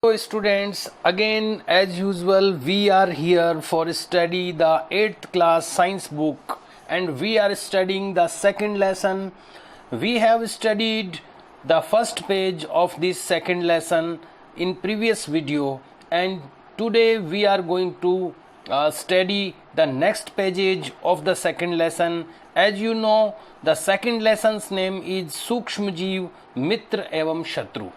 So students, again as usual we are here for study the 8th class science book and we are studying the second lesson. We have studied the first page of this second lesson in previous video and today we are going to study the next page of the second lesson. As you know, the second lesson's name is सूक्ष्म जीव मित्र एवं शत्रु.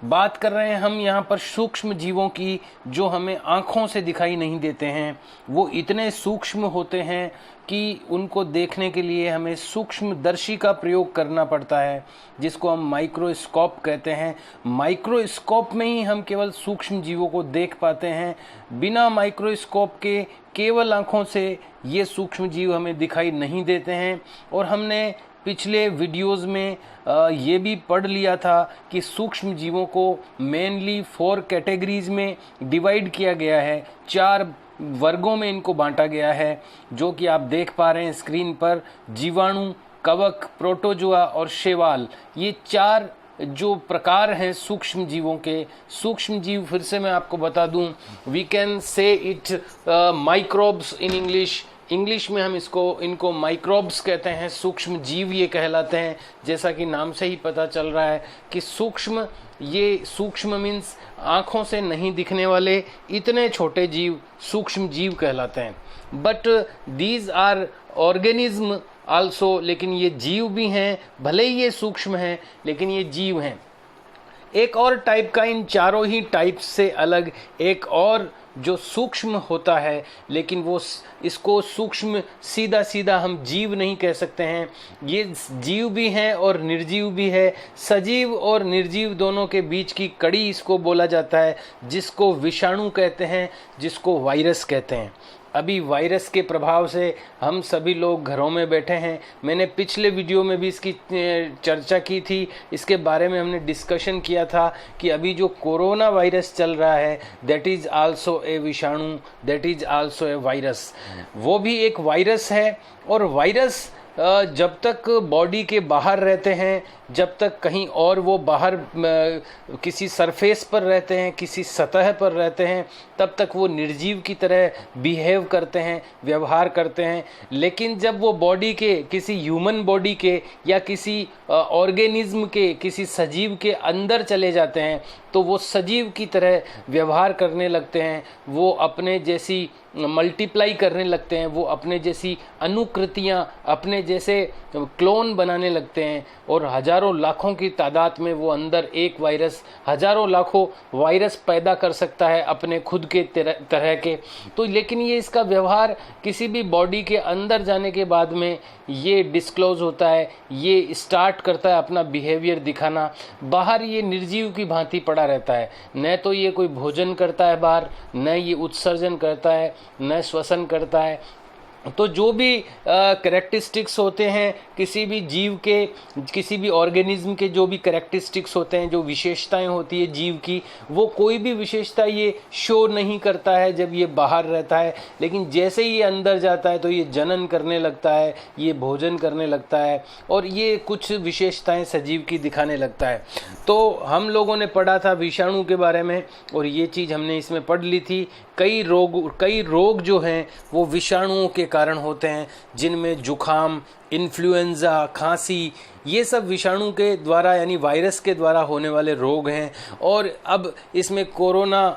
बात कर रहे हैं हम यहाँ पर सूक्ष्म जीवों की जो हमें आँखों से दिखाई नहीं देते हैं. वो इतने सूक्ष्म होते हैं कि उनको देखने के लिए हमें सूक्ष्मदर्शी का प्रयोग करना पड़ता है, जिसको हम माइक्रोस्कोप कहते हैं. माइक्रोस्कोप में ही हम केवल सूक्ष्म जीवों को देख पाते हैं. बिना माइक्रोस्कोप के केवल आँखों से ये सूक्ष्म जीव हमें दिखाई नहीं देते हैं. और हमने पिछले वीडियोस में ये भी पढ़ लिया था कि सूक्ष्म जीवों को मेनली 4 कैटेगरीज में डिवाइड किया गया है. 4 वर्गों में इनको बांटा गया है, जो कि आप देख पा रहे हैं स्क्रीन पर. जीवाणु, कवक, प्रोटोजोआ और शैवाल, ये 4 जो प्रकार हैं सूक्ष्म जीवों के. सूक्ष्म जीव फिर से मैं आपको बता दूं, we can say it microbes in English में हम इनको माइक्रोब्स कहते हैं. सूक्ष्म जीव ये कहलाते हैं. जैसा कि नाम से ही पता चल रहा है कि सूक्ष्म मीन्स आँखों से नहीं दिखने वाले इतने छोटे जीव सूक्ष्म जीव कहलाते हैं. But these are organism also, लेकिन ये जीव भी हैं. भले ही ये सूक्ष्म हैं लेकिन ये जीव हैं. एक और टाइप का, इन चारों ही टाइप से अलग एक और जो सूक्ष्म होता है, लेकिन वो इसको सूक्ष्म सीधा हम जीव नहीं कह सकते हैं. ये जीव भी हैं और निर्जीव भी है. सजीव और निर्जीव दोनों के बीच की कड़ी इसको बोला जाता है, जिसको विषाणु कहते हैं, जिसको वायरस कहते हैं. अभी वायरस के प्रभाव से हम सभी लोग घरों में बैठे हैं. मैंने पिछले वीडियो में भी इसकी चर्चा की थी. इसके बारे में हमने डिस्कशन किया था कि अभी जो कोरोना वायरस चल रहा है, दैट इज़ आल्सो ए विषाणु, that is also a virus. वो भी एक वायरस है. और वायरस जब तक बॉडी के बाहर रहते हैं, जब तक कहीं और वो बाहर किसी सरफेस पर रहते हैं, किसी सतह पर रहते हैं, तब तक वो निर्जीव की तरह बिहेव करते हैं, व्यवहार करते हैं. लेकिन जब वो बॉडी के, किसी ह्यूमन बॉडी के या किसी ऑर्गेनिज्म के, किसी सजीव के अंदर चले जाते हैं, तो वो सजीव की तरह व्यवहार करने लगते हैं. वो अपने जैसी मल्टीप्लाई करने लगते हैं. वो अपने जैसी अनुकृतियाँ, अपने जैसे क्लोन बनाने लगते हैं. और हजारों लाखों की तादाद में वो अंदर एक वायरस, हजारों लाखों वायरस पैदा कर सकता है अपने खुद के तरह के. तो लेकिन ये इसका व्यवहार किसी भी बॉडी के अंदर जाने के बाद में ये डिस्क्लोज होता है, ये स्टार्ट करता है अपना बिहेवियर दिखाना. बाहर ये निर्जीव की भांति पड़ा रहता है. न तो ये कोई भोजन करता है बाहर, न ये उत्सर्जन करता है, न श्वसन करता है. तो जो भी कैरेक्टरिस्टिक्स होते हैं किसी भी जीव के, किसी भी ऑर्गेनिज्म के, जो भी कैरेक्टरिस्टिक्स होते हैं, जो विशेषताएं होती है जीव की, वो कोई भी विशेषता ये शो नहीं करता है जब ये बाहर रहता है. लेकिन जैसे ही ये अंदर जाता है तो ये जनन करने लगता है, ये भोजन करने लगता है और ये कुछ विशेषताएं सजीव की दिखाने लगता है. तो हम लोगों ने पढ़ा था विषाणु के बारे में और ये चीज़ हमने इसमें पढ़ ली थी. कई रोग जो हैं वो विषाणुओं के कारण होते हैं, जिनमें जुखाम, इन्फ्लुएंजा, खांसी, ये सब विषाणु के द्वारा यानी वायरस के द्वारा होने वाले रोग हैं. और अब इसमें कोरोना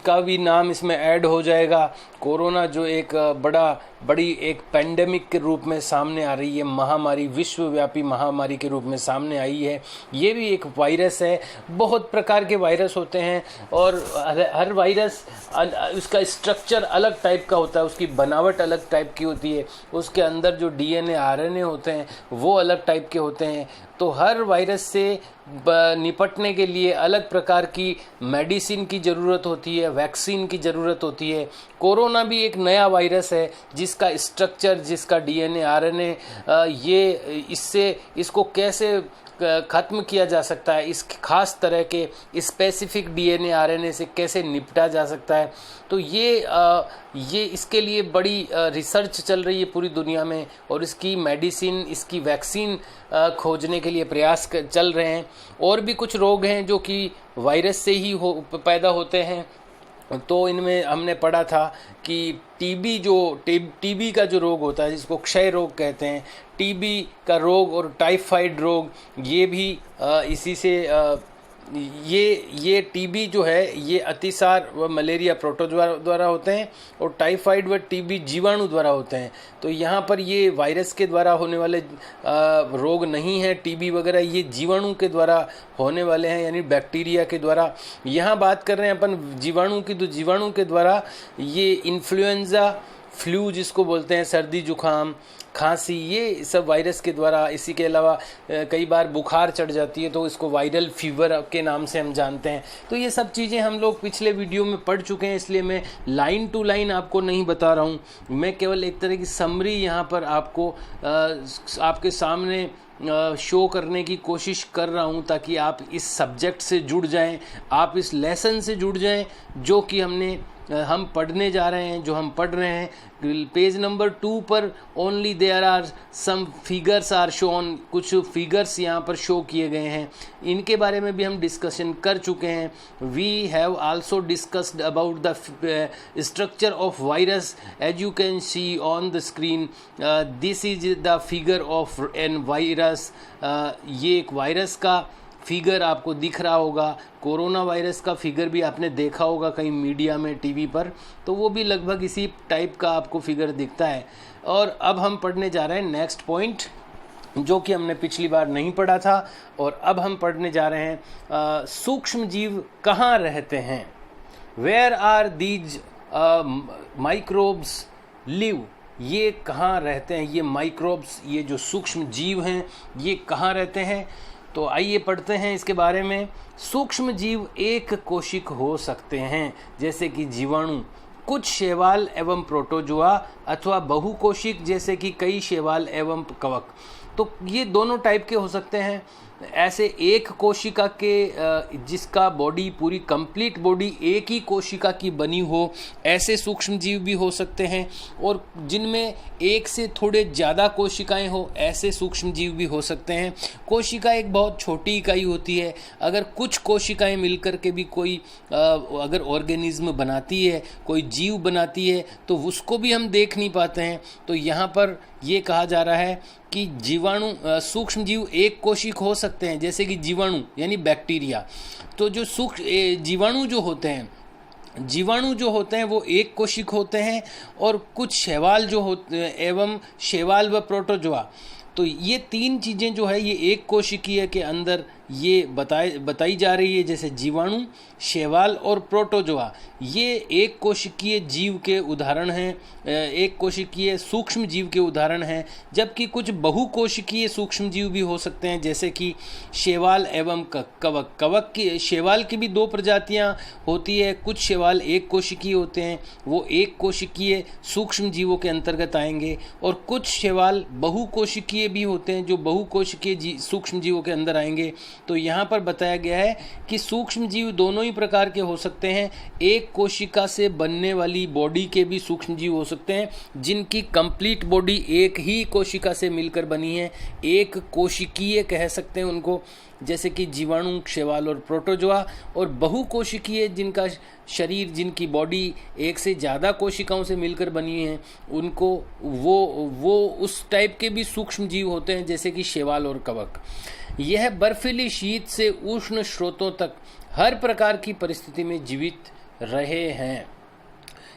का भी नाम इसमें ऐड हो जाएगा. कोरोना जो एक बड़ी एक पेंडेमिक के रूप में सामने आ रही है, महामारी, विश्वव्यापी महामारी के रूप में सामने आई है. ये भी एक वायरस है. बहुत प्रकार के वायरस होते हैं और हर वायरस उसका स्ट्रक्चर अलग टाइप का होता है, उसकी बनावट अलग टाइप की होती है, उसके अंदर जो डीएनए आरएनए होते हैं वो अलग टाइप के होते हैं. तो हर वायरस से निपटने के लिए अलग प्रकार की मेडिसिन की ज़रूरत होती है, वैक्सीन की ज़रूरत होती है. कोरोना भी एक नया वायरस है जिसका स्ट्रक्चर, जिसका डीएनए आरएनए, ये इसको कैसे ख़त्म किया जा सकता है, इस खास तरह के स्पेसिफिक डीएनए आरएनए से कैसे निपटा जा सकता है। तो ये इसके लिए बड़ी रिसर्च चल रही है पूरी दुनिया में, और इसकी मेडिसिन, इसकी वैक्सीन खोजने के लिए प्रयास चल रहे हैं। और भी कुछ रोग हैं जो कि वायरस से ही पैदा होते हैं। तो इनमें हमने पढ़ा था कि टीबी का जो रोग होता है, जिसको क्षय रोग कहते हैं, टीबी का रोग और टाइफाइड रोग, ये भी इसी से ये टीबी जो है ये अतिसार व मलेरिया प्रोटोजोआ द्वारा होते हैं, और टाइफाइड व टीबी जीवाणु द्वारा होते हैं। तो यहाँ पर ये वायरस के द्वारा होने वाले रोग नहीं है, टीबी वगैरह ये जीवाणु के द्वारा होने वाले हैं, यानी बैक्टीरिया के द्वारा। यहाँ बात कर रहे हैं अपन जीवाणु की, तो जीवाणु के द्वारा ये इन्फ्लुएंजा, फ्लू जिसको बोलते हैं, सर्दी जुकाम, खांसी, ये सब वायरस के द्वारा। इसी के अलावा कई बार बुखार चढ़ जाती है तो इसको वायरल फीवर के नाम से हम जानते हैं। तो ये सब चीज़ें हम लोग पिछले वीडियो में पढ़ चुके हैं, इसलिए मैं लाइन टू लाइन आपको नहीं बता रहा हूँ। मैं केवल एक तरह की समरी यहाँ पर आपको आपके सामने शो करने की कोशिश कर रहा हूँ, ताकि आप इस सब्जेक्ट से जुड़ जाएं, आप इस लेसन से जुड़ जाएं जो कि हम पढ़ने जा रहे हैं, जो हम पढ़ रहे हैं। पेज नंबर 2 पर only there are some figures are shown, कुछ फिगर्स यहाँ पर शो किए गए हैं, इनके बारे में भी हम डिस्कशन कर चुके हैं। We have also discussed about the structure of virus, as you can see on the screen, this is the figure of an virus. ये एक वायरस का फिगर आपको दिख रहा होगा। कोरोना वायरस का फिगर भी आपने देखा होगा कहीं मीडिया में, टीवी पर, तो वो भी लगभग इसी टाइप का आपको फिगर दिखता है। और अब हम पढ़ने जा रहे हैं नेक्स्ट पॉइंट, जो कि हमने पिछली बार नहीं पढ़ा था, और अब हम पढ़ने जा रहे हैं सूक्ष्म जीव कहाँ रहते हैं, where are these microbes live, ये कहाँ रहते हैं, ये माइक्रोब्स, ये जो सूक्ष्म जीव हैं, ये कहाँ रहते हैं। तो आइए पढ़ते हैं इसके बारे में। सूक्ष्म जीव एक कोशिक हो सकते हैं, जैसे कि जीवाणु, कुछ शैवाल एवं प्रोटोजोआ, अथवा बहुकोशिक जैसे कि कई शैवाल एवं कवक। तो ये दोनों टाइप के हो सकते हैं। ऐसे एक कोशिका के जिसका बॉडी पूरी कंप्लीट बॉडी एक ही कोशिका की बनी हो, ऐसे सूक्ष्म जीव भी हो सकते हैं। और जिनमें एक से थोड़े ज़्यादा कोशिकाएं हो, ऐसे सूक्ष्म जीव भी हो सकते हैं। कोशिका एक बहुत छोटी इकाई होती है। अगर कुछ कोशिकाएं मिलकर के भी कोई अगर ऑर्गेनिज्म बनाती है, कोई जीव बनाती है, तो उसको भी हम देख नहीं पाते हैं। तो यहाँ पर ये कहा जा रहा है कि जीवाणु सूक्ष्म जीव एक कोशिक हो सकते हैं, जैसे कि जीवाणु यानी बैक्टीरिया। तो जो जीवाणु जो होते हैं वो एक कोशिक होते हैं, और कुछ शैवाल जो होते हैं एवं शैवाल व प्रोटोजोआ, तो ये तीन चीज़ें जो है ये एक कोशिकीय के अंदर ये बताई जा रही है। जैसे जीवाणु, शैवाल और प्रोटोजोआ, ये एक कोशिकीय जीव के उदाहरण हैं, एक कोशिकीय सूक्ष्म जीव के उदाहरण हैं। जबकि कुछ बहुकोशिकीय सूक्ष्म जीव भी हो सकते हैं, जैसे कि शैवाल एवं कवक की, शैवाल की भी 2 प्रजातियां होती है। कुछ शैवाल एक कोशिकीय होते हैं, वो एक कोशिकीय सूक्ष्म जीवों के अंतर्गत आएंगे, और कुछ शैवाल बहुकोशिकीय भी होते हैं, जो बहुकोशिकीय सूक्ष्म जीवों के अंदर आएंगे। तो यहाँ पर बताया गया है कि सूक्ष्म जीव दोनों ही प्रकार के हो सकते हैं। एक कोशिका से बनने वाली बॉडी के भी सूक्ष्म जीव हो सकते हैं, जिनकी कंप्लीट बॉडी एक ही कोशिका से मिलकर बनी है, एक कोशिकीय कह सकते हैं उनको, जैसे कि जीवाणु, शैवाल और प्रोटोजोआ। और बहुकोशिकीय जिनका शरीर, जिनकी बॉडी एक से ज़्यादा कोशिकाओं से मिलकर बनी है, उनको वो उस टाइप के भी सूक्ष्म जीव होते हैं, जैसे कि शैवाल और कवक। यह बर्फीली शीत से उष्ण स्रोतों तक हर प्रकार की परिस्थिति में जीवित रहे हैं।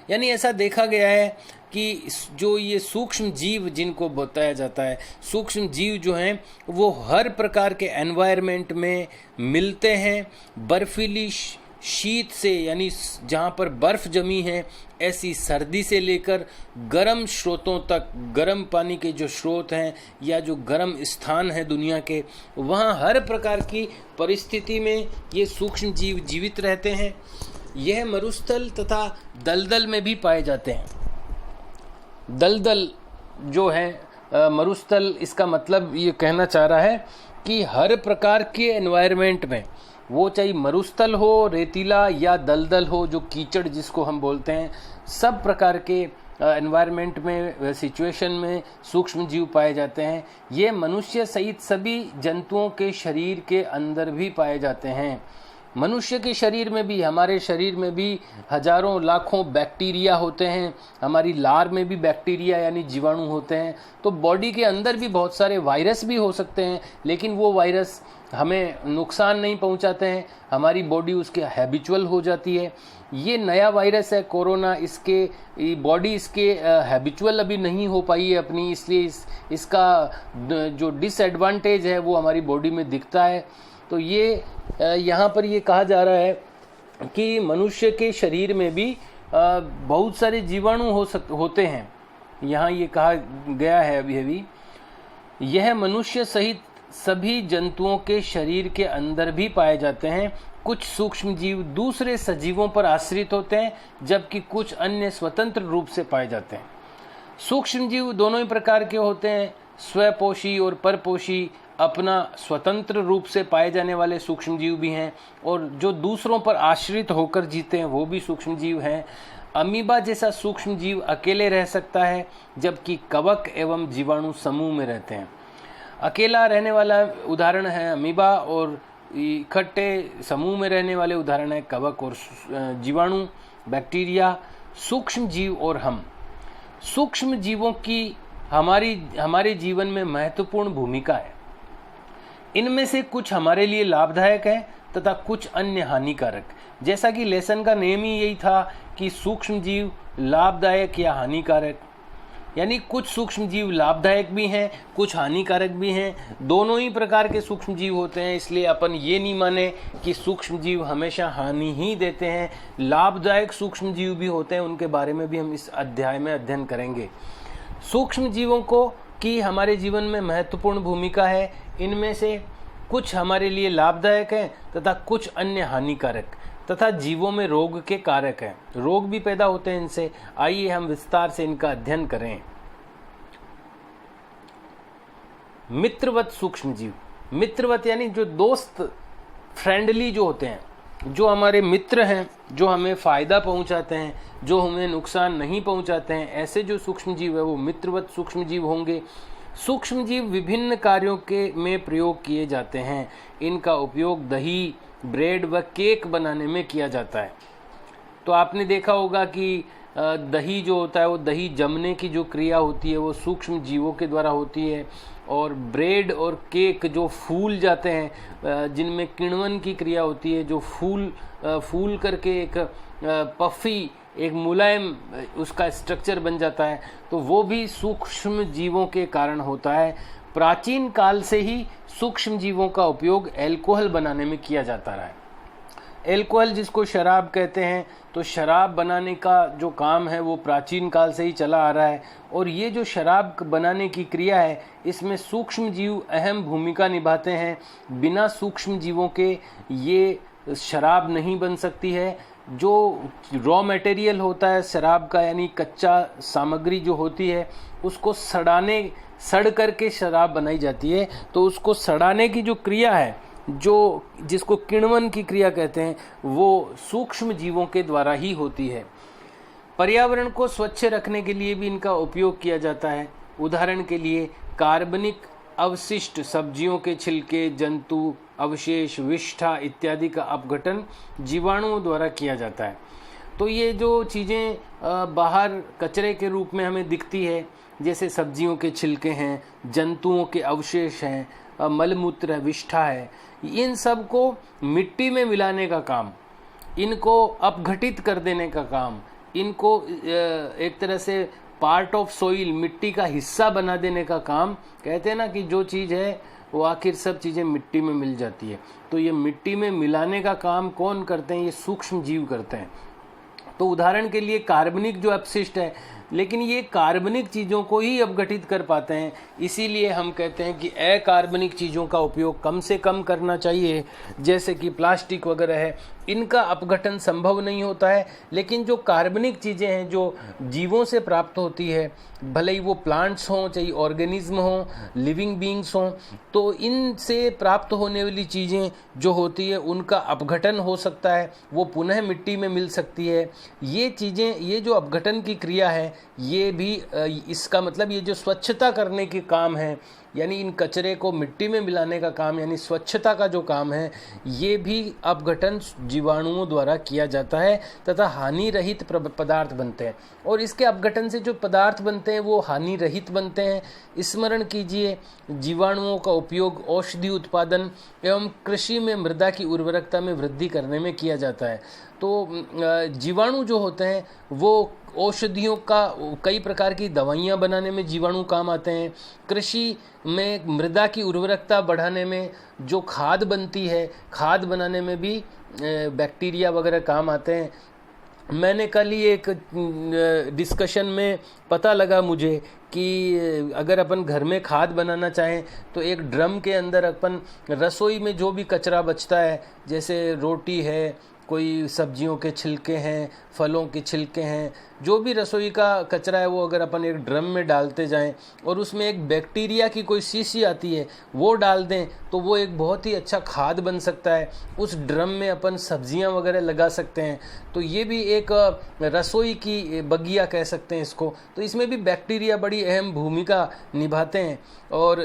यानी ऐसा देखा गया है कि जो ये सूक्ष्म जीव जिनको बताया जाता है, सूक्ष्म जीव जो हैं वो हर प्रकार के एनवायरनमेंट में मिलते हैं। बर्फीली शीत से, यानी जहाँ पर बर्फ जमी है, ऐसी सर्दी से लेकर गर्म स्रोतों तक, गर्म पानी के जो स्रोत हैं या जो गर्म स्थान है दुनिया के, वहाँ हर प्रकार की परिस्थिति में ये सूक्ष्म जीव जीवित रहते हैं। यह मरुस्थल तथा दलदल में भी पाए जाते हैं। दलदल जो है मरुस्थल, इसका मतलब ये कहना चाह रहा है कि हर प्रकार के एनवायरनमेंट में, वो चाहे मरुस्थल हो, रेतीला या दलदल हो, जो कीचड़ जिसको हम बोलते हैं, सब प्रकार के एनवायरनमेंट में, सिचुएशन में सूक्ष्म जीव पाए जाते हैं। ये मनुष्य सहित सभी जंतुओं के शरीर के अंदर भी पाए जाते हैं। मनुष्य के शरीर में भी, हमारे शरीर में भी हजारों लाखों बैक्टीरिया होते हैं, हमारी लार में भी बैक्टीरिया यानी जीवाणु होते हैं। तो बॉडी के अंदर भी बहुत सारे वायरस भी हो सकते हैं, लेकिन वो वायरस हमें नुकसान नहीं पहुंचाते हैं, हमारी बॉडी उसके हैबिचुअल हो जाती है। ये नया वायरस है कोरोना, इसके बॉडी इसके हैबिचुअल अभी नहीं हो पाई है अपनी, इसलिए इसका जो डिसएडवांटेज है वो हमारी बॉडी में दिखता है। तो ये यहाँ पर ये कहा जा रहा है कि मनुष्य के शरीर में भी बहुत सारे जीवाणु होते हैं। यहाँ ये कहा गया है अभी यह मनुष्य सहित सभी जंतुओं के शरीर के अंदर भी पाए जाते हैं। कुछ सूक्ष्म जीव दूसरे सजीवों पर आश्रित होते हैं, जबकि कुछ अन्य स्वतंत्र रूप से पाए जाते हैं। सूक्ष्म जीव दोनों ही प्रकार के होते हैं, स्वपोषी और परपोषी। अपना स्वतंत्र रूप से पाए जाने वाले सूक्ष्म जीव भी हैं, और जो दूसरों पर आश्रित होकर जीते हैं वो भी सूक्ष्म जीव हैं। अमीबा जैसा सूक्ष्म जीव अकेले रह सकता है, जबकि कवक एवं जीवाणु समूह में रहते हैं। अकेला रहने वाला उदाहरण है अमीबा, और इकट्ठे समूह में रहने वाले उदाहरण है कवक और जीवाणु, बैक्टीरिया। सूक्ष्म जीव और हम, सूक्ष्म जीवों की हमारे जीवन में महत्वपूर्ण भूमिका है। इनमें से कुछ हमारे लिए लाभदायक हैं तथा कुछ अन्य हानिकारक। जैसा कि लेसन का नेम ही यही था कि सूक्ष्म जीव लाभदायक या हानिकारक, यानी कुछ सूक्ष्म जीव लाभदायक भी हैं, कुछ हानिकारक भी हैं। दोनों ही प्रकार के सूक्ष्म जीव होते हैं, इसलिए अपन ये नहीं माने कि सूक्ष्म जीव हमेशा हानि ही देते हैं। लाभदायक सूक्ष्म जीव भी होते हैं, उनके बारे में भी हम इस अध्याय में अध्ययन करेंगे। सूक्ष्म जीवों को की हमारे जीवन में महत्वपूर्ण भूमिका है। इनमें से कुछ हमारे लिए लाभदायक हैं तथा कुछ अन्य हानिकारक, तथा जीवों में रोग के कारक हैं। रोग भी पैदा होते हैं इनसे। आइए हम विस्तार से इनका अध्ययन करें। मित्रवत सूक्ष्म जीव, मित्रवत यानी जो दोस्त, फ्रेंडली जो होते हैं, जो हमारे मित्र हैं, जो हमें फायदा पहुंचाते हैं, जो हमें नुकसान नहीं पहुंचाते हैं, ऐसे जो सूक्ष्म जीव है वो मित्रवत सूक्ष्म जीव होंगे। सूक्ष्म जीव विभिन्न कार्यों के में प्रयोग किए जाते हैं। इनका उपयोग दही, ब्रेड व केक बनाने में किया जाता है। तो आपने देखा होगा कि दही जो होता है, वो दही जमने की जो क्रिया होती है वो सूक्ष्म जीवों के द्वारा होती है। और ब्रेड और केक जो फूल जाते हैं, जिनमें किण्वन की क्रिया होती है, जो फूल करके एक पफी, एक मुलायम उसका स्ट्रक्चर बन जाता है, तो वो भी सूक्ष्म जीवों के कारण होता है। प्राचीन काल से ही सूक्ष्म जीवों का उपयोग अल्कोहल बनाने में किया जाता रहा है। अल्कोहल जिसको शराब कहते हैं, तो शराब बनाने का जो काम है वो प्राचीन काल से ही चला आ रहा है। और ये जो शराब बनाने की क्रिया है, इसमें सूक्ष्म जीव अहम भूमिका निभाते हैं। बिना सूक्ष्म जीवों के ये शराब नहीं बन सकती है। जो रॉ मटेरियल होता है शराब का, यानी कच्चा सामग्री जो होती है, उसको सड़ करके शराब बनाई जाती है। तो उसको सड़ाने की जो क्रिया है, जो जिसको किण्वन की क्रिया कहते हैं, वो सूक्ष्म जीवों के द्वारा ही होती है। पर्यावरण को स्वच्छ रखने के लिए भी इनका उपयोग किया जाता है। उदाहरण के लिए कार्बनिक अवशिष्ट, सब्जियों के छिलके, जंतु अवशेष, विष्ठा इत्यादि का अपघटन जीवाणुओं द्वारा किया जाता है। तो ये जो चीज़ें बाहर कचरे के रूप में हमें दिखती है, जैसे सब्जियों के छिलके हैं, जंतुओं के अवशेष हैं, मलमूत्र है, विष्ठा है, इन सब को मिट्टी में मिलाने का काम, इनको अपघटित कर देने का काम, इनको एक तरह से पार्ट ऑफ सोइल, मिट्टी का हिस्सा बना देने का काम। कहते हैं ना कि जो चीज़ है वो आखिर सब चीज़ें मिट्टी में मिल जाती है। तो ये मिट्टी में मिलाने का काम कौन करते हैं? ये सूक्ष्म जीव करते हैं। तो उदाहरण के लिए कार्बनिक जो अपशिष्ट है, लेकिन ये कार्बनिक चीज़ों को ही अपघटित कर पाते हैं। इसीलिए हम कहते हैं कि अकार्बनिक चीज़ों का उपयोग कम से कम करना चाहिए, जैसे कि प्लास्टिक वगैरह है, इनका अपघटन संभव नहीं होता है। लेकिन जो कार्बनिक चीज़ें हैं जो जीवों से प्राप्त होती है, भले ही वो प्लांट्स हों चाहे ऑर्गेनिज्म हों, लिविंग बीइंग्स हों, तो इनसे प्राप्त होने वाली चीज़ें जो होती है उनका अपघटन हो सकता है, वो पुनः मिट्टी में मिल सकती है। ये चीज़ें, ये जो अपघटन की क्रिया है, ये भी इसका मतलब ये जो स्वच्छता करने के काम है, यानी इन कचरे को मिट्टी में मिलाने का काम, यानी स्वच्छता का जो काम है, ये भी अपघटन जीवाणुओं द्वारा किया जाता है तथा हानि रहित पदार्थ बनते हैं। और इसके अपघटन से जो पदार्थ बनते हैं वो हानि रहित बनते हैं। स्मरण कीजिए, जीवाणुओं का उपयोग औषधि उत्पादन एवं कृषि में मृदा की उर्वरकता में वृद्धि करने में किया जाता है। तो जीवाणु जो होते हैं वो औषधियों का, कई प्रकार की दवाइयाँ बनाने में जीवाणु काम आते हैं। कृषि में मृदा की उर्वरकता बढ़ाने में जो खाद बनती है, खाद बनाने में भी बैक्टीरिया वगैरह काम आते हैं। मैंने कल ही एक डिस्कशन में पता लगा मुझे कि अगर अपन घर में खाद बनाना चाहें तो एक ड्रम के अंदर अपन रसोई में जो भी कचरा बचता है, जैसे रोटी है, कोई सब्जियों के छिलके हैं, फलों के छिलके हैं, जो भी रसोई का कचरा है, वो अगर अपन एक ड्रम में डालते जाएं और उसमें एक बैक्टीरिया की कोई शीशी आती है वो डाल दें तो वो एक बहुत ही अच्छा खाद बन सकता है। उस ड्रम में अपन सब्जियां वगैरह लगा सकते हैं। तो ये भी एक रसोई की बगिया कह सकते हैं इसको। तो इसमें भी बैक्टीरिया बड़ी अहम भूमिका निभाते हैं। और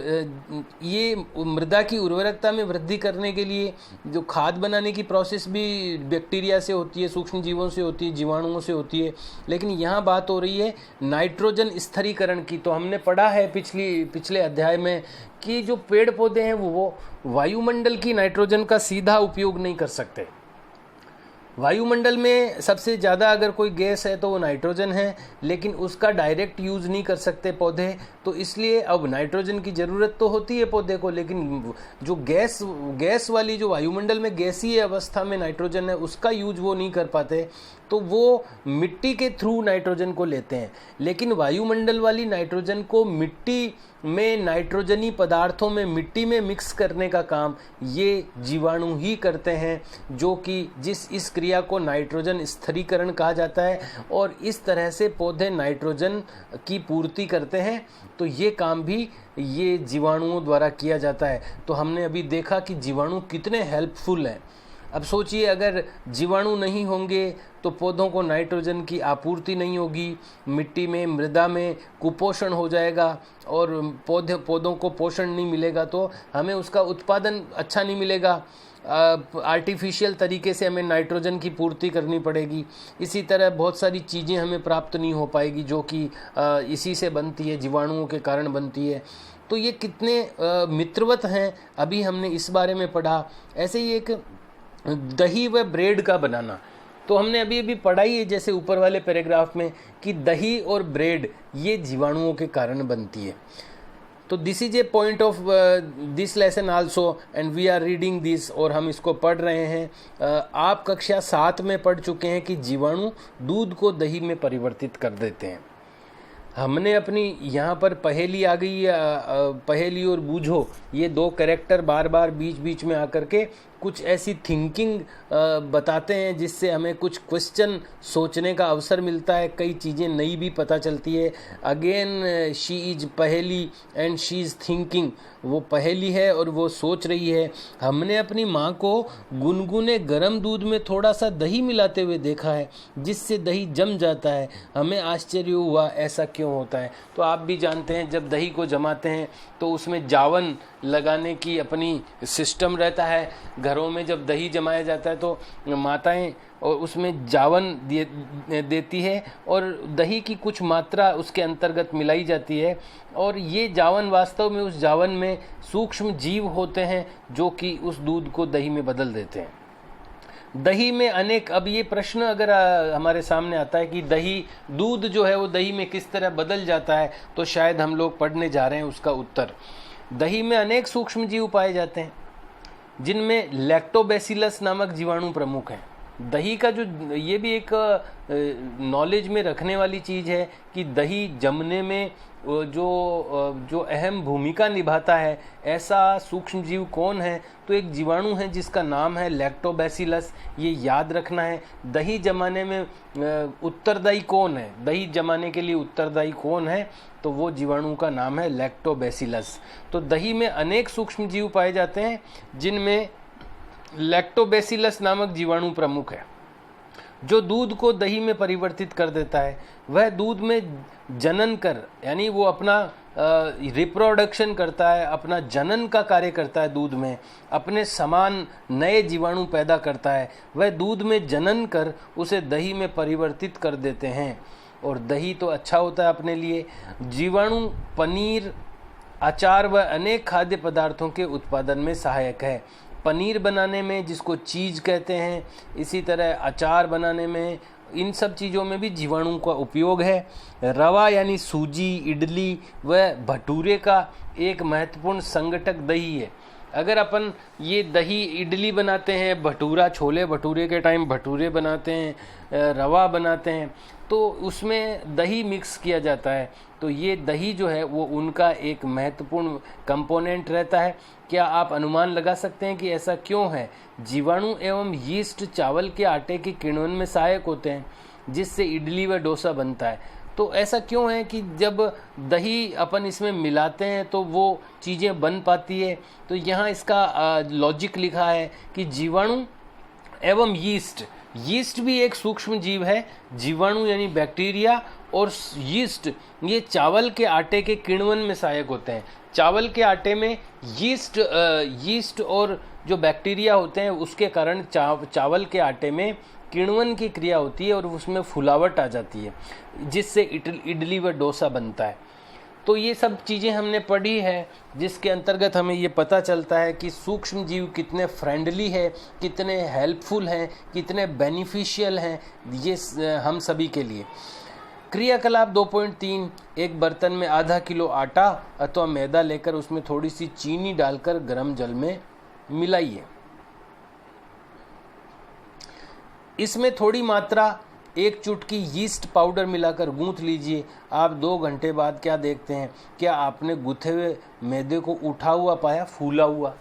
ये मृदा की उर्वरकता में वृद्धि करने के लिए जो खाद बनाने की प्रोसेस भी बैक्टीरिया से होती है, सूक्ष्म जीवों से होती है, जीवाणुओं से होती है। लेकिन यहाँ बात हो रही है नाइट्रोजन स्थिरीकरण की। तो हमने पढ़ा है पिछले अध्याय में कि जो पेड़ पौधे हैं वो वायुमंडल की नाइट्रोजन का सीधा उपयोग नहीं कर सकते। वायुमंडल में सबसे ज़्यादा अगर कोई गैस है तो वो नाइट्रोजन है, लेकिन उसका डायरेक्ट यूज़ नहीं कर सकते पौधे। तो इसलिए अब नाइट्रोजन की ज़रूरत तो होती है पौधे को, लेकिन जो गैस वाली, जो वायुमंडल में गैसीय अवस्था में नाइट्रोजन है, उसका यूज वो नहीं कर पाते। तो वो मिट्टी के थ्रू नाइट्रोजन को लेते हैं। लेकिन वायुमंडल वाली नाइट्रोजन को मिट्टी में, नाइट्रोजनी पदार्थों में, मिट्टी में मिक्स करने का काम ये जीवाणु ही करते हैं, जो कि इस क्रिया को नाइट्रोजन स्थिरीकरण कहा जाता है। और इस तरह से पौधे नाइट्रोजन की पूर्ति करते हैं। तो ये काम भी ये जीवाणुओं द्वारा किया जाता है। तो हमने अभी देखा कि जीवाणु कितने हेल्पफुल हैं। अब सोचिए, अगर जीवाणु नहीं होंगे तो पौधों को नाइट्रोजन की आपूर्ति नहीं होगी, मिट्टी में, मृदा में कुपोषण हो जाएगा और पौधों को पोषण नहीं मिलेगा तो हमें उसका उत्पादन अच्छा नहीं मिलेगा। आर्टिफिशियल तरीके से हमें नाइट्रोजन की पूर्ति करनी पड़ेगी। इसी तरह बहुत सारी चीज़ें हमें प्राप्त नहीं हो पाएगी जो कि इसी से बनती है, जीवाणुओं के कारण बनती है। तो ये कितने मित्रवत हैं, अभी हमने इस बारे में पढ़ा। ऐसे ही एक दही व ब्रेड का बनाना, तो हमने अभी पढ़ा ही है जैसे ऊपर वाले पैराग्राफ में कि दही और ब्रेड ये जीवाणुओं के कारण बनती है। तो this is a point of this lesson also and we are reading this, और हम इसको पढ़ रहे हैं। आप कक्षा 7 में पढ़ चुके हैं कि जीवाणु दूध को दही में परिवर्तित कर देते हैं। हमने अपनी यहाँ पर पहेली आ गई, पहेली और बूझो, ये दो कैरेक्टर बार बार बीच बीच में आकर के कुछ ऐसी थिंकिंग बताते हैं जिससे हमें कुछ क्वेश्चन सोचने का अवसर मिलता है, कई चीज़ें नई भी पता चलती है। अगेन शी इज पहेली एंड शी इज़ थिंकिंग, वो पहेली है और वो सोच रही है। हमने अपनी माँ को गुनगुने गर्म दूध में थोड़ा सा दही मिलाते हुए देखा है जिससे दही जम जाता है। हमें आश्चर्य हुआ ऐसा क्यों होता है। तो आप भी जानते हैं जब दही को जमाते हैं तो उसमें जावन लगाने की अपनी सिस्टम रहता है। घरों में जब दही जमाया जाता है तो माताएं और उसमें जावन देती है और दही की कुछ मात्रा उसके अंतर्गत मिलाई जाती है। और ये जावन वास्तव में, उस जावन में सूक्ष्म जीव होते हैं जो कि उस दूध को दही में बदल देते हैं। दही में अनेक, अब ये प्रश्न अगर हमारे सामने आता है कि दही, दूध जो है वो दही में किस तरह बदल जाता है, तो शायद हम लोग पढ़ने जा रहे हैं उसका उत्तर। दही में अनेक सूक्ष्म जीव पाए जाते हैं जिनमें लैक्टोबैसिलस नामक जीवाणु प्रमुख हैं। दही का जो, ये भी एक नॉलेज में रखने वाली चीज़ है कि दही जमने में जो अहम भूमिका निभाता है, ऐसा सूक्ष्म जीव कौन है? तो एक जीवाणु है जिसका नाम है लैक्टोबैसिलस। ये याद रखना है। दही जमाने में उत्तरदायी कौन है? दही जमाने के लिए उत्तरदायी कौन है? तो वो जीवाणु का नाम है लैक्टोबैसिलस। तो दही में अनेक सूक्ष्म जीव पाए जाते हैं जिनमें लैक्टोबैसिलस नामक जीवाणु प्रमुख है, जो दूध को दही में परिवर्तित कर देता है। वह दूध में जनन कर, यानी वो अपना रिप्रोडक्शन करता है, अपना जनन का कार्य करता है, दूध में अपने समान नए जीवाणु पैदा करता है। वह दूध में जनन कर उसे दही में परिवर्तित कर देते हैं। और दही तो अच्छा होता है अपने लिए। जीवाणु पनीर, अचार व अनेक खाद्य पदार्थों के उत्पादन में सहायक है। पनीर बनाने में, जिसको चीज़ कहते हैं, इसी तरह अचार बनाने में, इन सब चीज़ों में भी जीवाणु का उपयोग है। रवा यानी सूजी, इडली व भटूरे का एक महत्वपूर्ण संगठक दही है। अगर अपन ये दही इडली बनाते हैं, भटूरा, छोले भटूरे के टाइम भटूरे बनाते हैं, रवा बनाते हैं, तो उसमें दही मिक्स किया जाता है। तो ये दही जो है वो उनका एक महत्वपूर्ण कंपोनेंट रहता है। क्या आप अनुमान लगा सकते हैं कि ऐसा क्यों है? जीवाणु एवं यीस्ट चावल के आटे के किण्वन में सहायक होते हैं, जिससे इडली व डोसा बनता है। तो ऐसा क्यों है कि जब दही अपन इसमें मिलाते हैं तो वो चीज़ें बन पाती है? तो यहाँ इसका लॉजिक लिखा है कि जीवाणु एवं यीस्ट भी एक सूक्ष्म जीव है। जीवाणु यानी बैक्टीरिया और यीस्ट, ये चावल के आटे के किण्वन में सहायक होते हैं। चावल के आटे में यीस्ट और जो बैक्टीरिया होते हैं उसके कारण चावल के आटे में किण्वन की क्रिया होती है और उसमें फुलावट आ जाती है, जिससे इडली व डोसा बनता है। तो ये सब चीज़ें हमने पढ़ी है, जिसके अंतर्गत हमें ये पता चलता है कि सूक्ष्म जीव कितने फ्रेंडली है, कितने हेल्पफुल हैं, कितने बेनिफिशियल हैं ये हम सभी के लिए। क्रियाकलाप 2.3, एक बर्तन में आधा किलो आटा अथवा मैदा लेकर उसमें थोड़ी सी चीनी डालकर गर्म जल में मिलाइए। इसमें थोड़ी मात्रा, एक चुटकी यीस्ट पाउडर मिलाकर गूंथ लीजिए। आप 2 घंटे बाद क्या देखते हैं? क्या आपने गूथे हुए मैदे को उठा हुआ पाया, फूला हुआ?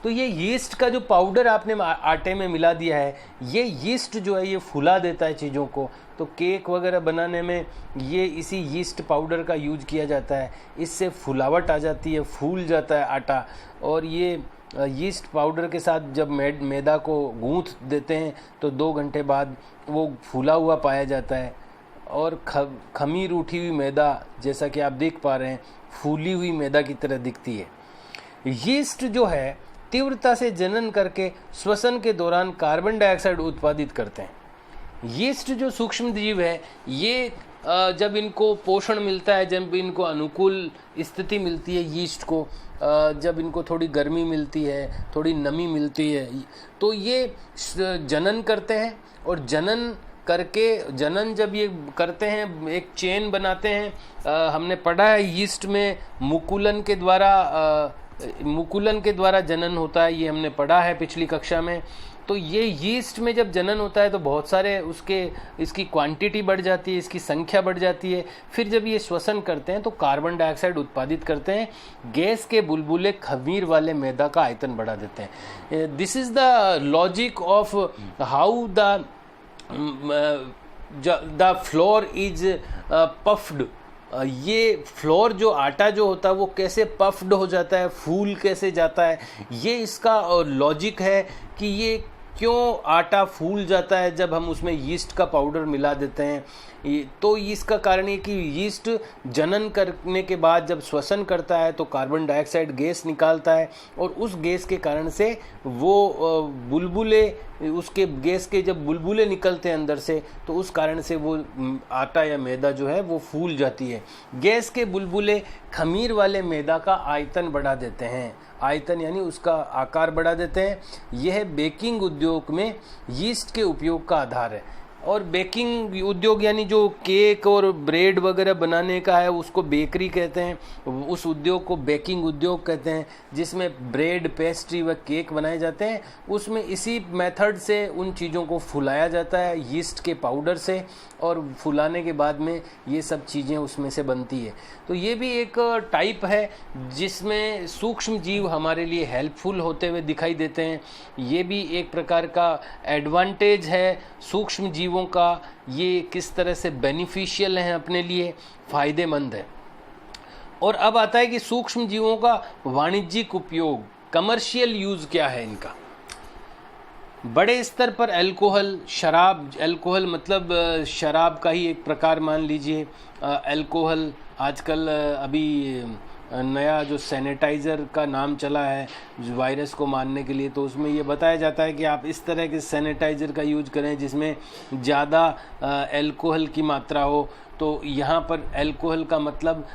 तो ये यीस्ट का जो पाउडर आपने आटे में मिला दिया है, ये यीस्ट जो है ये फुला देता है चीज़ों को। तो केक वगैरह बनाने में ये इसी यीस्ट पाउडर का यूज किया जाता है। इससे फुलावट आ जाती है, फूल जाता है आटा। और ये यीस्ट पाउडर के साथ जब मैदा को गूंथ देते हैं तो 2 घंटे बाद वो फूला हुआ पाया जाता है। और खमीर उठी हुई मैदा, जैसा कि आप देख पा रहे हैं, फूली हुई मैदा की तरह दिखती है। यीस्ट जो है तीव्रता से जनन करके श्वसन के दौरान कार्बन डाइऑक्साइड उत्पादित करते हैं। यीस्ट जो सूक्ष्म जीव है, ये जब इनको पोषण मिलता है, जब इनको अनुकूल स्थिति मिलती है यीस्ट को, जब इनको थोड़ी गर्मी मिलती है, थोड़ी नमी मिलती है, तो ये जनन करते हैं। और जनन जब ये करते हैं, एक चेन बनाते हैं। हमने पढ़ा है यीस्ट में मुकुलन के द्वारा जनन होता है, ये हमने पढ़ा है पिछली कक्षा में। तो ये यीस्ट में जब जनन होता है तो बहुत सारे इसकी क्वांटिटी बढ़ जाती है, इसकी संख्या बढ़ जाती है। फिर जब ये श्वसन करते हैं तो कार्बन डाइऑक्साइड उत्पादित करते हैं। गैस के बुलबुले खमीर वाले मैदा का आयतन बढ़ा देते हैं। This is the logic of how the floor is puffed. ये फ्लोर जो आटा जो होता है वो कैसे पफ्ड हो जाता है, फूल कैसे जाता है, ये इसका लॉजिक है कि ये क्यों आटा फूल जाता है जब हम उसमें यीस्ट का पाउडर मिला देते हैं। तो इसका कारण ये कि यीस्ट जनन करने के बाद जब श्वसन करता है तो कार्बन डाइऑक्साइड गैस निकालता है, और उस गैस के कारण से वो बुलबुले, उसके गैस के जब बुलबुले निकलते हैं अंदर से, तो उस कारण से वो आटा या मैदा जो है वो फूल जाती है। गैस के बुलबुले खमीर वाले मैदा का आयतन बढ़ा देते हैं। आयतन यानी उसका आकार बढ़ा देते हैं। यह बेकिंग उद्योग में यीस्ट के उपयोग का आधार है। और बेकिंग उद्योग यानी जो केक और ब्रेड वगैरह बनाने का है उसको बेकरी कहते हैं, उस उद्योग को बेकिंग उद्योग कहते हैं, जिसमें ब्रेड, पेस्ट्री व केक बनाए जाते हैं। उसमें इसी मेथड से उन चीज़ों को फुलाया जाता है यीस्ट के पाउडर से, और फुलाने के बाद में ये सब चीज़ें उसमें से बनती है। तो ये भी एक टाइप है जिसमें सूक्ष्म जीव हमारे लिए हेल्पफुल होते हुए दिखाई देते हैं। ये भी एक प्रकार का एडवांटेज है सूक्ष्म जीवों का, ये किस तरह से बेनिफिशियल हैं, अपने लिए फ़ायदेमंद है। और अब आता है कि सूक्ष्म जीवों का वाणिज्यिक उपयोग, कमर्शियल यूज़ क्या है इनका। बड़े स्तर पर अल्कोहल, शराब, अल्कोहल मतलब शराब का ही एक प्रकार मान लीजिए। अल्कोहल आजकल अभी नया जो सैनिटाइज़र का नाम चला है वायरस को मारने के लिए, तो उसमें ये बताया जाता है कि आप इस तरह के सैनिटाइज़र का यूज करें जिसमें ज़्यादा अल्कोहल की मात्रा हो। तो यहाँ पर अल्कोहल का मतलब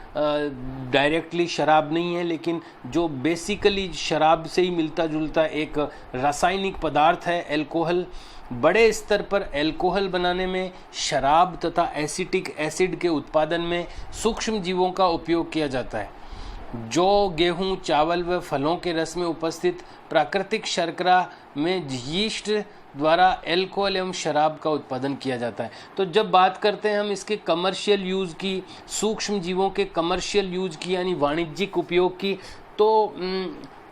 डायरेक्टली शराब नहीं है, लेकिन जो बेसिकली शराब से ही मिलता जुलता एक रासायनिक पदार्थ है अल्कोहल। बड़े स्तर पर अल्कोहल बनाने में शराब तथा एसिटिक एसिड के उत्पादन में सूक्ष्म जीवों का उपयोग किया जाता है। जौ, गेहूं, चावल व फलों के रस में उपस्थित प्राकृतिक शर्करा में यीस्ट द्वारा अल्कोहल एवं शराब का उत्पादन किया जाता है। तो जब बात करते हैं हम इसके कमर्शियल यूज़ की, सूक्ष्म जीवों के कमर्शियल यूज़ की यानी वाणिज्यिक उपयोग की, तो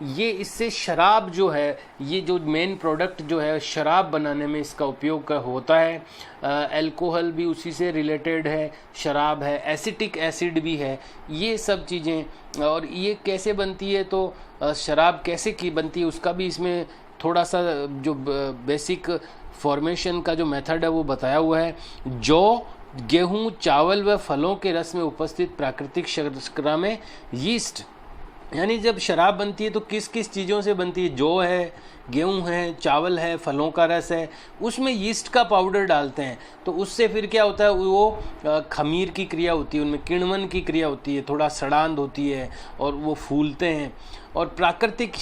ये इससे शराब जो है, ये जो मेन प्रोडक्ट जो है शराब बनाने में इसका उपयोग होता है। अल्कोहल भी उसी से रिलेटेड है, शराब है, एसिटिक एसिड भी है, ये सब चीज़ें। और ये कैसे बनती है, तो शराब कैसे की बनती है उसका भी इसमें थोड़ा सा जो बेसिक फॉर्मेशन का जो मेथड है वो बताया हुआ है। जौ, गेहूं, चावल व फलों के रस में उपस्थित प्राकृतिक शर्करा में यीस्ट, यानी जब शराब बनती है तो किस किस चीज़ों से बनती है, जौ है, गेहूं है, चावल है, फलों का रस है, उसमें यीस्ट का पाउडर डालते हैं। तो उससे फिर क्या होता है, वो खमीर की क्रिया होती है, उनमें किण्वन की क्रिया होती है, थोड़ा सड़ांध होती है और वो फूलते हैं। और प्राकृतिक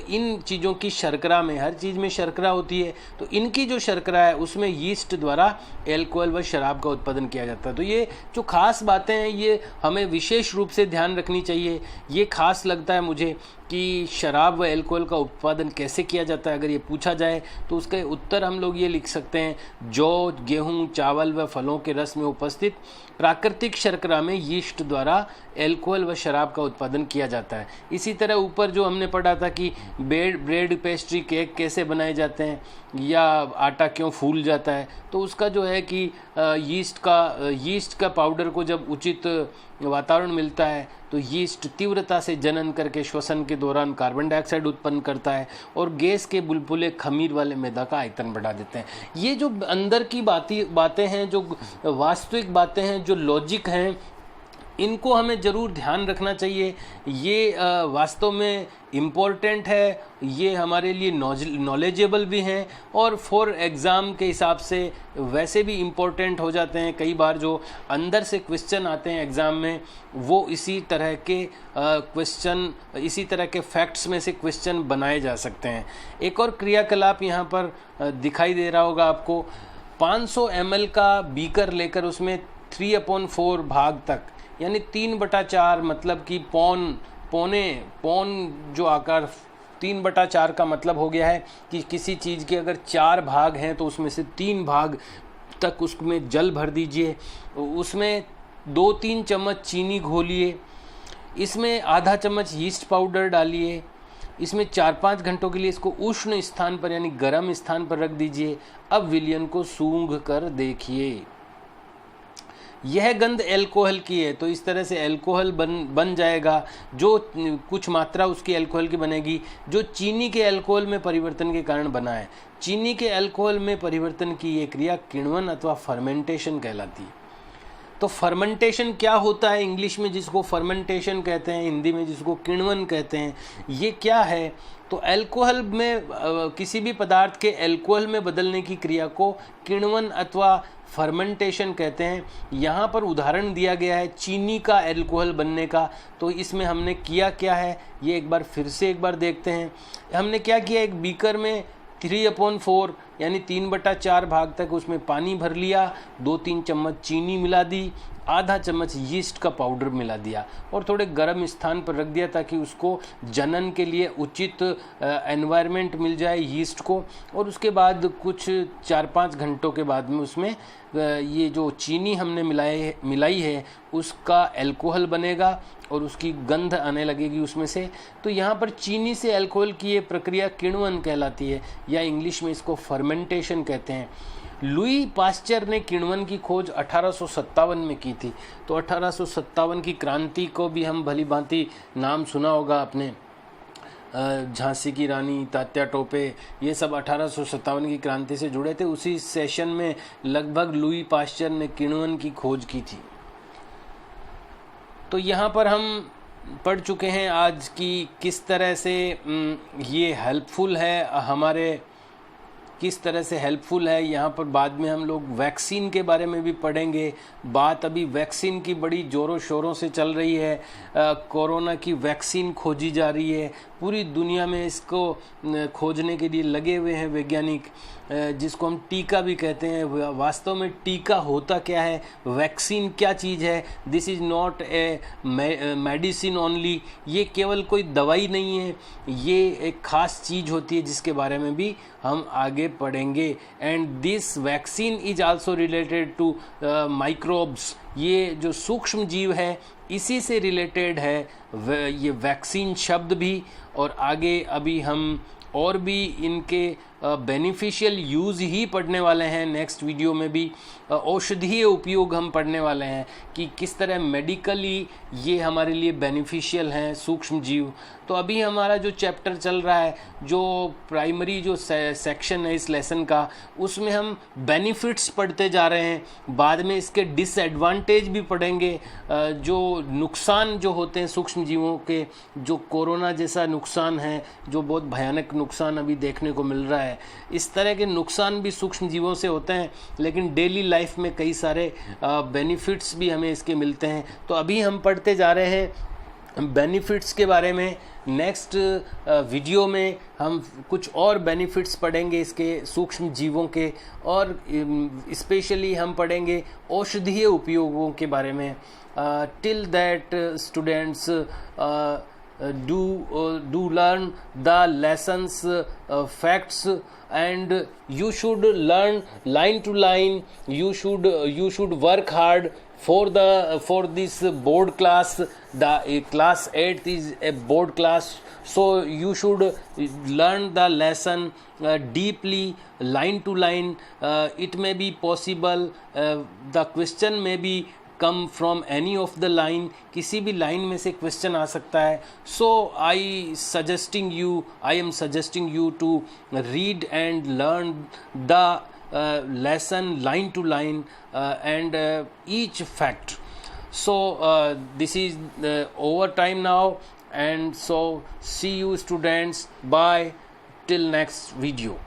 इन चीज़ों की शर्करा में, हर चीज़ में शर्करा होती है, तो इनकी जो शर्करा है उसमें यीस्ट द्वारा अल्कोहल व शराब का उत्पादन किया जाता है। तो ये जो खास बातें हैं ये हमें विशेष रूप से ध्यान रखनी चाहिए। ये खास लगता है मुझे कि शराब व अल्कोहल का उत्पादन कैसे किया जाता है, अगर ये पूछा जाए तो उसका उत्तर हम लोग ये लिख सकते हैं, जौ, गेहूं, चावल व फलों के रस में उपस्थित प्राकृतिक शर्करा में यीस्ट द्वारा अल्कोहल व शराब का उत्पादन किया जाता है। इसी तरह ऊपर जो हमने पढ़ा था कि ब्रेड, पेस्ट्री, केक कैसे बनाए जाते हैं या आटा क्यों फूल जाता है, तो उसका जो है कि यीस्ट का पाउडर को जब उचित वातावरण मिलता है तो यीस्ट तीव्रता से जनन करके श्वसन के दौरान कार्बन डाइऑक्साइड उत्पन्न करता है और गैस के बुलबुले खमीर वाले मैदा का आयतन बढ़ा देते हैं। ये जो अंदर की बातें हैं, जो वास्तविक बातें हैं, जो लॉजिक हैं, इनको हमें ज़रूर ध्यान रखना चाहिए। ये वास्तव में इम्पोर्टेंट है, ये हमारे लिए नॉलेजेबल भी हैं और फॉर एग्ज़ाम के हिसाब से वैसे भी इम्पोर्टेंट हो जाते हैं। कई बार जो अंदर से क्वेश्चन आते हैं एग्ज़ाम में वो इसी तरह के इसी तरह के फैक्ट्स में से क्वेश्चन बनाए जा सकते हैं। एक और क्रियाकलाप यहाँ पर दिखाई दे रहा होगा आपको। 500 ml का बीकर लेकर उसमें 3/4 भाग तक यानी 3/4 मतलब कि पौन जो आकार 3/4 का मतलब हो गया है कि किसी चीज़ के अगर 4 भाग हैं तो उसमें से 3 भाग तक उसमें जल भर दीजिए, उसमें 2-3 चम्मच चीनी घोलिए, इसमें आधा चम्मच यीस्ट पाउडर डालिए, इसमें 4-5 घंटों के लिए इसको उष्ण स्थान पर यानी गर्म स्थान पर रख दीजिए। अब विलयन को सूंघ कर देखिए, यह गंध अल्कोहल की है। तो इस तरह से अल्कोहल बन जाएगा, जो कुछ मात्रा उसकी अल्कोहल की बनेगी जो चीनी के अल्कोहल में परिवर्तन के कारण बना है। चीनी के अल्कोहल में परिवर्तन की ये क्रिया किण्वन अथवा फर्मेंटेशन कहलाती है। तो फर्मेंटेशन क्या होता है, इंग्लिश में जिसको फर्मेंटेशन कहते हैं, हिंदी में जिसको किण्वन कहते हैं, ये क्या है? तो अल्कोहल में किसी भी पदार्थ के अल्कोहल में बदलने की क्रिया को किण्वन अथवा फर्मेंटेशन कहते हैं। यहाँ पर उदाहरण दिया गया है चीनी का अल्कोहल बनने का। तो इसमें हमने किया क्या है ये एक बार फिर से देखते हैं। हमने क्या किया, एक बीकर में 3/4 यानी 3/4 भाग तक उसमें पानी भर लिया, 2-3 चम्मच चीनी मिला दी, आधा चम्मच यीस्ट का पाउडर मिला दिया और थोड़े गर्म स्थान पर रख दिया ताकि उसको जनन के लिए उचित एनवायरनमेंट मिल जाए यीस्ट को। और उसके बाद कुछ 4-5 घंटों के बाद में उसमें ये जो चीनी हमने मिलाई है उसका अल्कोहल बनेगा और उसकी गंध आने लगेगी उसमें से। तो यहाँ पर चीनी से अल्कोहल की ये प्रक्रिया किण्वन कहलाती है या इंग्लिश में इसको फर्मेंटेशन कहते हैं। लुई पास्चर ने किण्वन की खोज 1857 में की थी। तो 1857 की क्रांति को भी हम भली भांति नाम सुना होगा आपने, झांसी की रानी, तात्या टोपे, ये सब 1857 की क्रांति से जुड़े थे। उसी सेशन में लगभग लुई पास्चर ने किण्वन की खोज की थी। तो यहाँ पर हम पढ़ चुके हैं आज की किस तरह से ये हेल्पफुल है हमारे, किस तरह से हेल्पफुल है। यहाँ पर बाद में हम लोग वैक्सीन के बारे में भी पढ़ेंगे। बात अभी वैक्सीन की बड़ी ज़ोरों शोरों से चल रही है। कोरोना की वैक्सीन खोजी जा रही है, पूरी दुनिया में इसको खोजने के लिए लगे हुए हैं वैज्ञानिक, जिसको हम टीका भी कहते हैं। वास्तव में टीका होता क्या है, वैक्सीन क्या चीज़ है? This is not a medicine only, ये केवल कोई दवाई नहीं है, ये एक ख़ास चीज़ होती है जिसके बारे में भी हम आगे पढ़ेंगे। And this vaccine is also related to microbes, ये जो सूक्ष्म जीव है इसी से रिलेटेड है ये वैक्सीन शब्द भी। और आगे अभी हम और भी इनके बेनिफिशियल यूज़ ही पढ़ने वाले हैं। नेक्स्ट वीडियो में भी औषधीय उपयोग हम पढ़ने वाले हैं कि किस तरह मेडिकली ये हमारे लिए बेनिफिशियल हैं सूक्ष्म जीव। तो अभी हमारा जो चैप्टर चल रहा है, जो प्राइमरी जो सेक्शन है इस लेसन का, उसमें हम बेनिफिट्स पढ़ते जा रहे हैं। बाद में इसके डिसएडवांटेज भी पढ़ेंगे, जो नुकसान जो होते हैं सूक्ष्म जीवों के, जो कोरोना जैसा नुकसान है, जो बहुत भयानक नुकसान अभी देखने को मिल रहा है। इस तरह के नुकसान भी सूक्ष्म जीवों से होते हैं, लेकिन डेली लाइफ में कई सारे बेनिफिट्स भी हमें इसके मिलते हैं। तो अभी हम पढ़ते जा रहे हैं बेनिफिट्स के बारे में। नेक्स्ट वीडियो में हम कुछ और बेनिफिट्स पढ़ेंगे इसके सूक्ष्म जीवों के, और स्पेशली हम पढ़ेंगे औषधीय उपयोगों के बारे में। Till that students do learn the lessons, facts, and you should learn line to line. You should work hard for this board class. The class 8th is a board class, so you should learn the lesson deeply, line to line. It may be possible, the question may be come from any of the line, किसी भी line में से question आ सकता है। So I am suggesting you to read and learn the lesson line to line and each fact. So this is over time now, and so see you students, bye till next video.